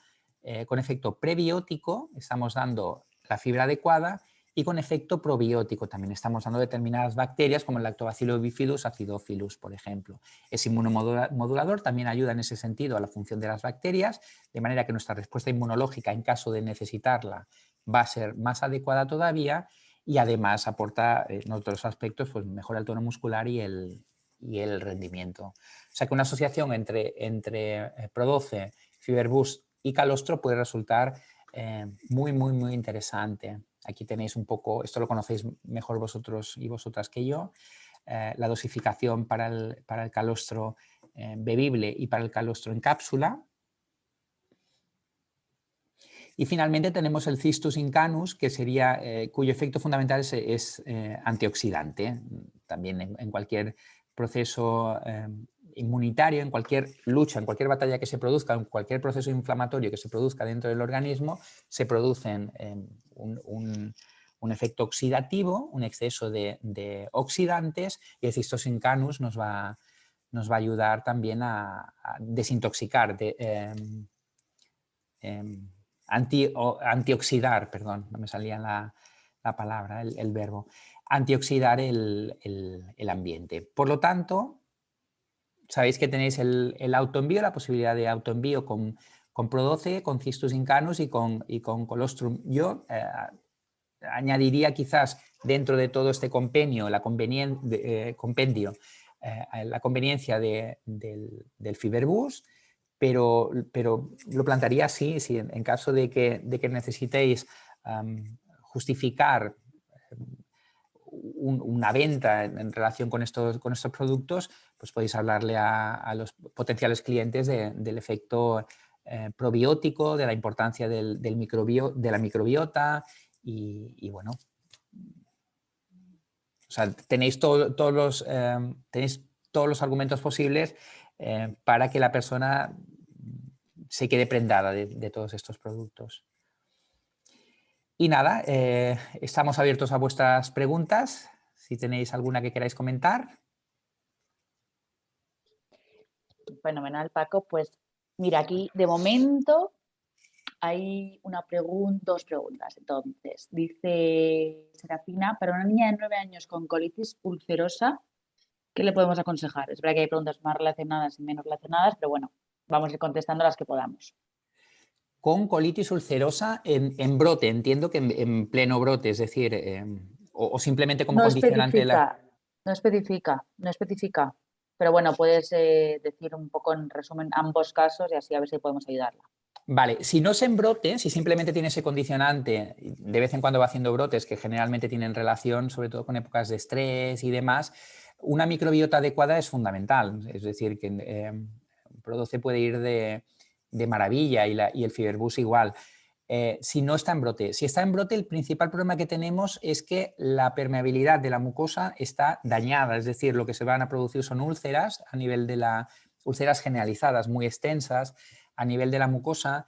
con efecto prebiótico, estamos dando la fibra adecuada, y con efecto probiótico también estamos dando determinadas bacterias como el Lactobacillus bifidus acidophilus, por ejemplo. Es inmunomodulador, también ayuda en ese sentido a la función de las bacterias, de manera que nuestra respuesta inmunológica en caso de necesitarla va a ser más adecuada todavía y además aporta en otros aspectos, pues mejora el tono muscular y el rendimiento. O sea que una asociación entre Produce, Fiberboost y calostro puede resultar muy, muy, muy interesante. Aquí tenéis un poco, esto lo conocéis mejor vosotros y vosotras que yo, la dosificación para el calostro bebible y para el calostro en cápsula. Y finalmente tenemos el Cistus incanus, que sería, cuyo efecto fundamental es antioxidante. También en cualquier proceso inmunitario, en cualquier lucha, en cualquier batalla que se produzca, en cualquier proceso inflamatorio que se produzca dentro del organismo, se producen un efecto oxidativo, un exceso de oxidantes, y el Cistus incanus nos va a ayudar también a desintoxicar, antioxidar, perdón, no me salía la palabra, el verbo, antioxidar el ambiente. Por lo tanto, sabéis que tenéis el autoenvío, la posibilidad de autoenvío con Produce, con Cistus incanus y con colostrum. Yo añadiría quizás dentro de todo este compendio la conveniencia del Fiberboost, pero lo plantearía así, si en caso de que necesitéis justificar una venta en relación con estos productos, pues podéis hablarle a los potenciales clientes del efecto probiótico, de la importancia de la microbiota y bueno, o sea, tenéis todos los argumentos posibles para que la persona se quede prendada de todos estos productos. Y nada, estamos abiertos a vuestras preguntas, si tenéis alguna que queráis comentar. Fenomenal, Paco. Pues mira, aquí de momento hay dos preguntas. Entonces, dice Serafina, para una niña de 9 años con colitis ulcerosa, ¿qué le podemos aconsejar? Es verdad que hay preguntas más relacionadas y menos relacionadas, pero bueno, vamos a ir contestando las que podamos. Con colitis ulcerosa en brote, entiendo que en pleno brote, es decir, o simplemente como No condicionante de la... especifica, no especifica. Pero bueno, puedes decir un poco en resumen ambos casos y así a ver si podemos ayudarla. Vale, si no es en brote, si simplemente tiene ese condicionante, de vez en cuando va haciendo brotes que generalmente tienen relación sobre todo con épocas de estrés y demás, una microbiota adecuada es fundamental. Es decir, que Pro12 puede ir de maravilla y el Fiberbus igual. Si no está en brote. Si está en brote, el principal problema que tenemos es que la permeabilidad de la mucosa está dañada, es decir, lo que se van a producir son úlceras a nivel de las úlceras generalizadas, muy extensas a nivel de la mucosa,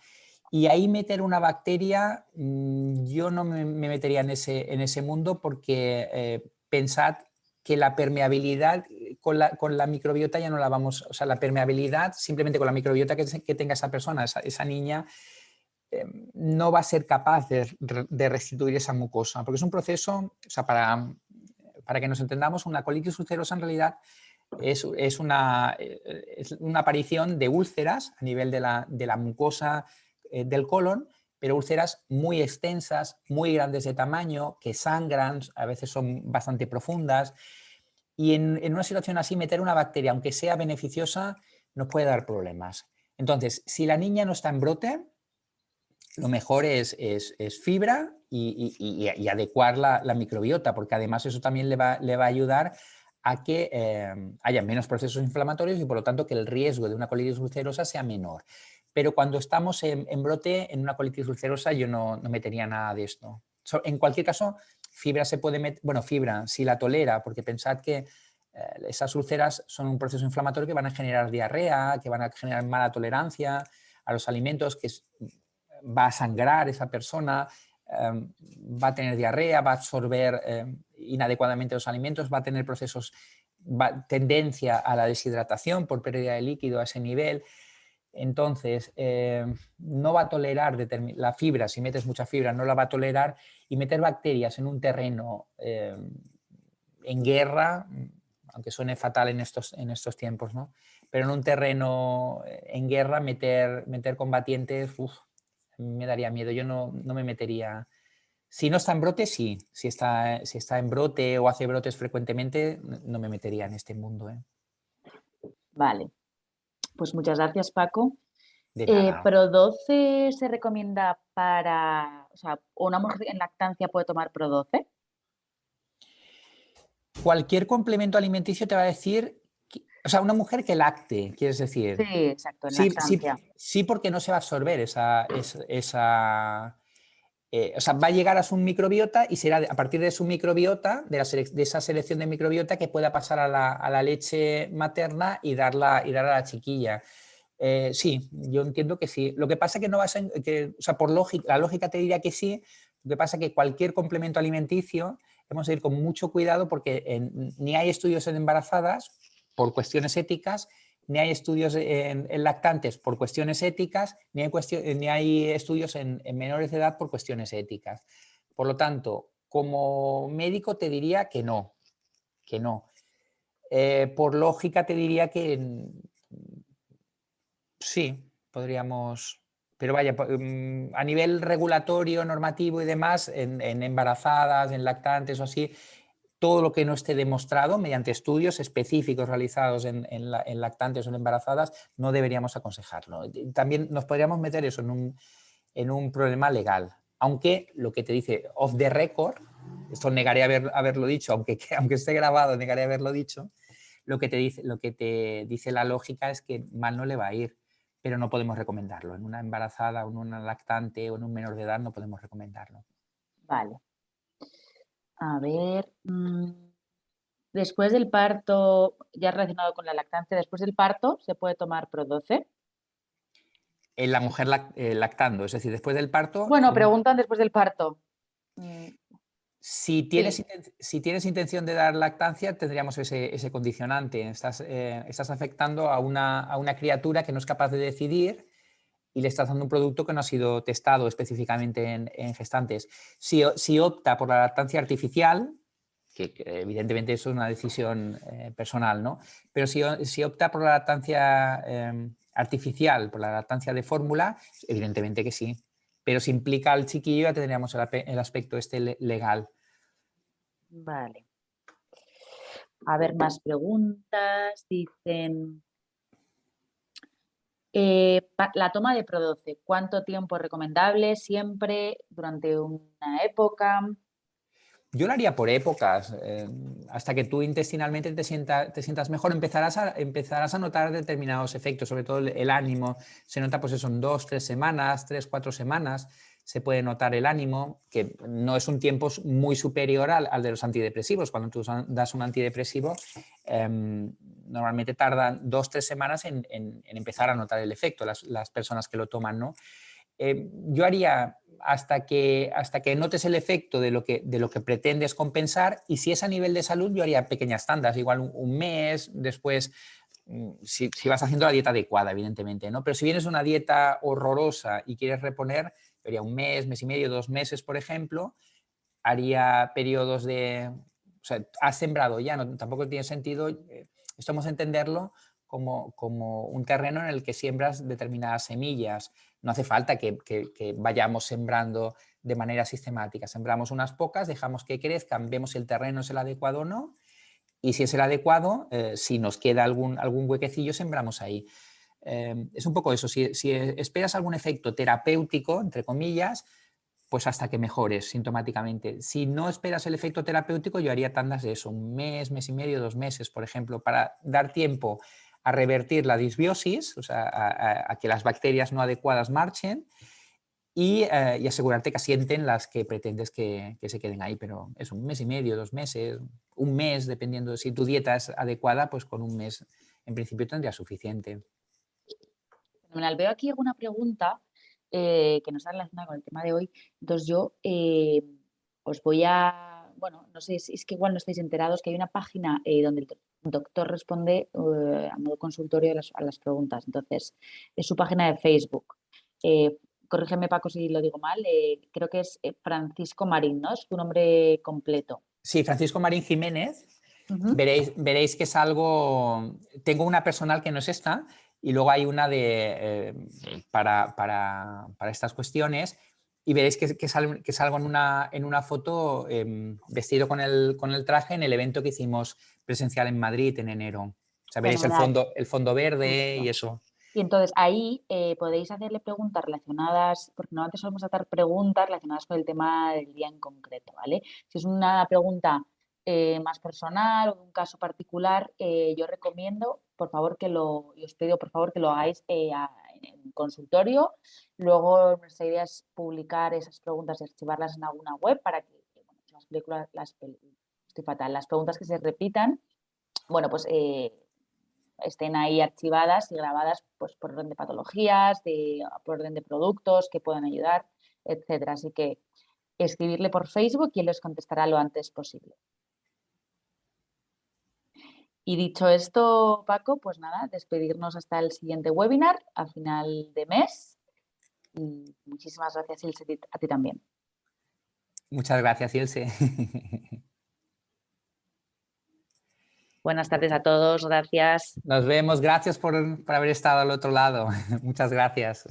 y ahí meter una bacteria, yo no me metería en ese mundo porque pensad que la permeabilidad con la microbiota ya no la vamos, o sea, la permeabilidad simplemente con la microbiota que tenga esa persona, esa niña, no va a ser capaz de restituir esa mucosa, porque es un proceso, o sea, para que nos entendamos, una colitis ulcerosa en realidad es una aparición de úlceras a nivel de la mucosa del colon, pero úlceras muy extensas, muy grandes de tamaño, que sangran, a veces son bastante profundas, y en una situación así meter una bacteria, aunque sea beneficiosa, nos puede dar problemas. Entonces, si la niña no está en brote, lo mejor es fibra y adecuar la microbiota, porque además eso también le va a ayudar a que haya menos procesos inflamatorios y por lo tanto que el riesgo de una colitis ulcerosa sea menor. Pero cuando estamos en brote, en una colitis ulcerosa, yo no metería nada de esto. En cualquier caso, fibra se puede meter, bueno, fibra si la tolera, porque pensad que esas úlceras son un proceso inflamatorio que van a generar diarrea, que van a generar mala tolerancia a los alimentos, que va a sangrar esa persona, va a tener diarrea, va a absorber inadecuadamente los alimentos, va a tener tendencia a la deshidratación por pérdida de líquido a ese nivel. Entonces, no va a tolerar la fibra, si metes mucha fibra, no la va a tolerar, y meter bacterias en un terreno en guerra, aunque suene fatal en estos tiempos, ¿no? Pero en un terreno en guerra, meter combatientes, me daría miedo, yo no me metería. Si no está en brote, sí. Si está en brote o hace brotes frecuentemente, no me metería en este mundo. Vale, pues muchas gracias, Paco. De nada. ¿Pro12 se recomienda para, o sea, una mujer en lactancia puede tomar Pro12? Cualquier complemento alimenticio te va a decir, o sea, una mujer que lacte, quieres Sí, decir. exacto, en Sí, sí, lactancia. sí, porque no se va a absorber o sea, va a llegar a su microbiota y será a partir de su microbiota, de esa selección de microbiota, que pueda pasar a la leche materna y darla a la chiquilla. Sí, yo entiendo que sí. Lo que pasa es que no va a ser, o sea, por lógica, la lógica te diría que sí. Lo que pasa es que cualquier complemento alimenticio hemos de ir con mucho cuidado porque ni hay estudios en embarazadas por cuestiones éticas, ni hay estudios en lactantes por cuestiones éticas, ni hay estudios en menores de edad por cuestiones éticas. Por lo tanto, como médico te diría que no, que no. Por lógica te diría que sí, podríamos, pero vaya, a nivel regulatorio, normativo y demás, en embarazadas, en lactantes o así, todo lo que no esté demostrado mediante estudios específicos realizados en lactantes o en embarazadas, no deberíamos aconsejarlo. También nos podríamos meter eso en un problema legal, aunque lo que te dice off the record, esto negaré haberlo dicho, aunque esté grabado, negaré haberlo dicho, lo que te dice la lógica es que mal no le va a ir, pero no podemos recomendarlo. En una embarazada o en una lactante o en un menor de edad no podemos recomendarlo. Vale. A ver, después del parto, ya relacionado con la lactancia, después del parto, ¿se puede tomar Pro12? En la mujer lactando, es decir, después del parto, Bueno, preguntan después del parto. Mm, Si sí, tienes intención de dar lactancia, tendríamos ese condicionante. Estás afectando a una criatura que no es capaz de decidir y le estás dando un producto que no ha sido testado específicamente en gestantes. Si opta por la lactancia artificial, que evidentemente eso es una decisión personal, ¿no? Pero si opta por la lactancia artificial, por la lactancia de fórmula, evidentemente que sí. Pero si implica al chiquillo ya tendríamos el aspecto legal. vale. A ver, más preguntas. Dicen, la toma de Produce, ¿cuánto tiempo es recomendable? ¿Siempre? ¿Durante una época? Yo lo haría por épocas, hasta que tú intestinalmente te sientas mejor, empezarás a notar determinados efectos, sobre todo el ánimo. Se nota, pues eso, en 2, 3 semanas, 3, 4 semanas, se puede notar el ánimo, que no es un tiempo muy superior al de los antidepresivos. Cuando tú das un antidepresivo, normalmente tardan 2, 3 semanas en empezar a notar el efecto, las personas que lo toman, ¿no? Yo haría hasta que notes el efecto de lo que pretendes compensar, y si es a nivel de salud, yo haría pequeñas tandas, igual un mes, después, si vas haciendo la dieta adecuada, evidentemente, ¿no? Pero si vienes una dieta horrorosa y quieres reponer, yo haría un mes, mes y medio, 2 meses, por ejemplo, haría periodos de... O sea, has sembrado ya, no, tampoco tiene sentido, esto vamos a entenderlo como un terreno en el que siembras determinadas semillas. No hace falta que vayamos sembrando de manera sistemática. Sembramos unas pocas, dejamos que crezcan, vemos si el terreno es el adecuado o no, y si es el adecuado, si nos queda algún huequecillo, sembramos ahí. Es un poco eso. Si esperas algún efecto terapéutico, entre comillas, pues hasta que mejores sintomáticamente. Si no esperas el efecto terapéutico, yo haría tandas de eso, un mes, mes y medio, 2 meses, por ejemplo, para dar tiempo a revertir la disbiosis, o sea, a que las bacterias no adecuadas marchen, y asegurarte que asienten las que pretendes que se queden ahí. Pero es un mes y medio, 2 meses, un mes, dependiendo de si tu dieta es adecuada, pues con un mes en principio tendría suficiente. Fenomenal. Veo aquí alguna pregunta que no está relacionada con el tema de hoy. Entonces yo os voy a, bueno, no sé, si es que igual no estáis enterados que hay una página donde el doctor responde a modo consultorio a las preguntas. Entonces, es su página de Facebook. Corrígeme, Paco, si lo digo mal. Creo que es Francisco Marín, ¿no? Es tu nombre completo. Sí, Francisco Marín Jiménez. Ujú. Veréis que es algo... Tengo una personal que no es esta, y luego hay una para estas cuestiones, y veréis que salgo en una foto vestido con el traje en el evento que hicimos presencial en Madrid en enero. O sea, veréis Fenomenal. el fondo verde y Justo. eso. Y entonces ahí podéis hacerle preguntas relacionadas, porque normalmente solemos hacer preguntas relacionadas con el tema del día en concreto, ¿vale? Si es una pregunta más personal o de un caso particular, yo recomiendo, por favor, y os pido, por favor, que lo hagáis en consultorio. Luego, nuestra idea es publicar esas preguntas y archivarlas en alguna web para que bueno, estoy fatal, las preguntas que se repitan, bueno, pues estén ahí archivadas y grabadas pues, por orden de patologías, por orden de productos que puedan ayudar, etcétera. Así que escribirle por Facebook y él les contestará lo antes posible. Y dicho esto, Paco, pues nada, despedirnos hasta el siguiente webinar a final de mes. Y muchísimas gracias, Ilse, a ti también. Muchas gracias, Ilse. Buenas tardes a todos, gracias. Nos vemos. Gracias por haber estado al otro lado. Muchas gracias.